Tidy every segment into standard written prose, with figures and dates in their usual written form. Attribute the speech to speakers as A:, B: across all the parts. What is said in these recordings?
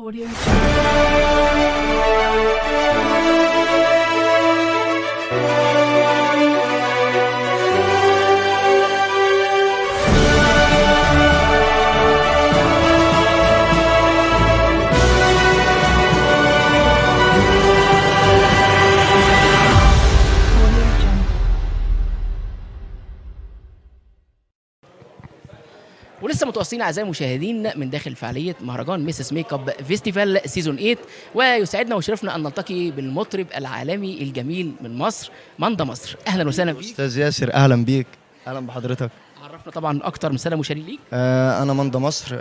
A: Audio Jungle. Audio Jungle.
B: ولسه متواصلين اعزائي المشاهدين من داخل فعاليه مهرجان ميسس ميك اب فيستيفال سيزون 8، ويسعدنا ويشرفنا ان نلتقي بالمطرب العالمي الجميل من مصر ماندا مصر. اهلا وسهلا بيك.
C: استاذ ياسر، اهلا بيك. اهلا بحضرتك.
B: عرفنا طبعا اكتر من سنه مشاري ليك.
C: انا ماندا مصر،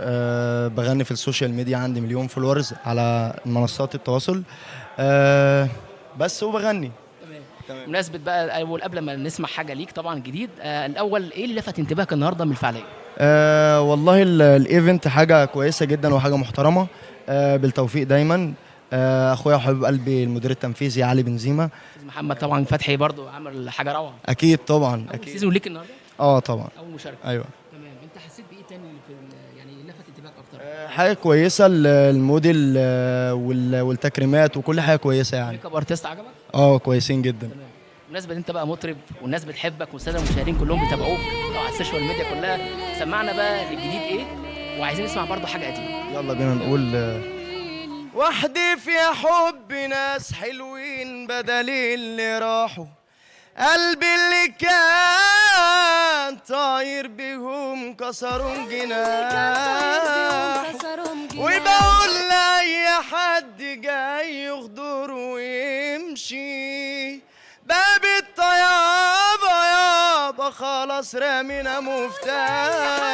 C: بغني في السوشيال ميديا، عندي مليون فولورز على منصات التواصل. بس وبغني. تمام.
B: بمناسبه بقى اول قبل ما نسمع حاجه ليك طبعا جديد، الاول ايه اللي لفت انتباهك النهارده من الفعاليه؟
C: والله الايفنت حاجه كويسه جدا وحاجه محترمه. بالتوفيق دايما. اخويا وحبيب قلبي المدير التنفيذي علي بنزيما.
B: أستاذ محمد طبعا فتحي برضو عمل حاجه روعه.
C: اكيد طبعا
B: اول
C: اكيد.
B: سيزون ليك النهارده؟
C: طبعا.
B: اول مشاركه.
C: ايوه.
B: تمام، انت حسيت بايه تاني يعني لفت انتباهك اكتر؟
C: حاجه كويسه، الموديل والتكريمات وكل حاجه كويسه يعني.
B: ميك اب ارتست عجبك؟
C: كويسين جدا.
B: تمام. بالنسبه انت بقى مطرب والناس بتحبك والساده المشاهدين كلهم بيتابعوك على السوشيال ميديا كلها، سمعنا بقى الجديد ايه، وعايزين نسمع برضو حاجه قديمه.
C: يلا بينا نقول وحدي في حب ناس حلوين بدل اللي راحوا، قلبي اللي كان طاير بيهم كسروا جناح، وبقول لأي حد جاي يغدر ويمشي، باب الطيابة يابا خلاص رامينا مفتاحه.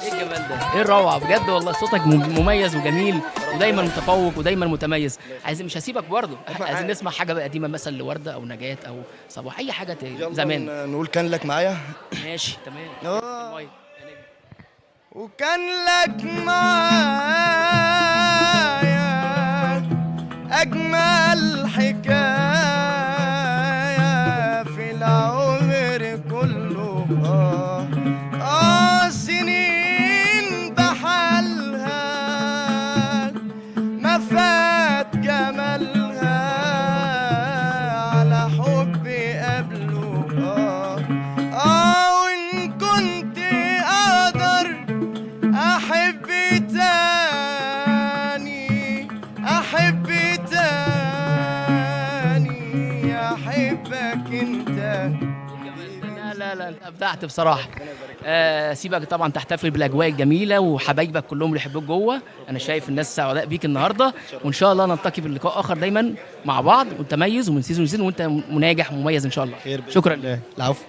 B: ايه الجمال ده، ايه الروعه بجد والله، صوتك مميز وجميل ودايما متفوق ودايما متميز. عايزين مش هسيبك برضه، عايزين نسمع حاجه بقى قديمه مثلا لورده او نجاة او صباح، اي حاجه زمان.
C: نقول كان لك معايا.
B: ماشي تمام. المايك.
C: وكان لك معايا أجمل حكاية في العمر كله. سنين بحالها ما فات جمالها على حبي قبله. وإن كنت أقدر أحب تاني، أحب تاني، أحبك أنت.
B: لا انت ابدعت بصراحه. سيبك طبعا تحتفل بالاجواء الجميله وحبايبك كلهم اللي يحبوك جوه. انا شايف الناس سعداء بيك النهارده، وان شاء الله نلتقي باللقاء اخر دايما مع بعض، وانت مميز ومن سيزون لسيزون وانت ناجح ومميز ان شاء الله.
C: خير بإذن
B: شكرا.
C: الله. العفو.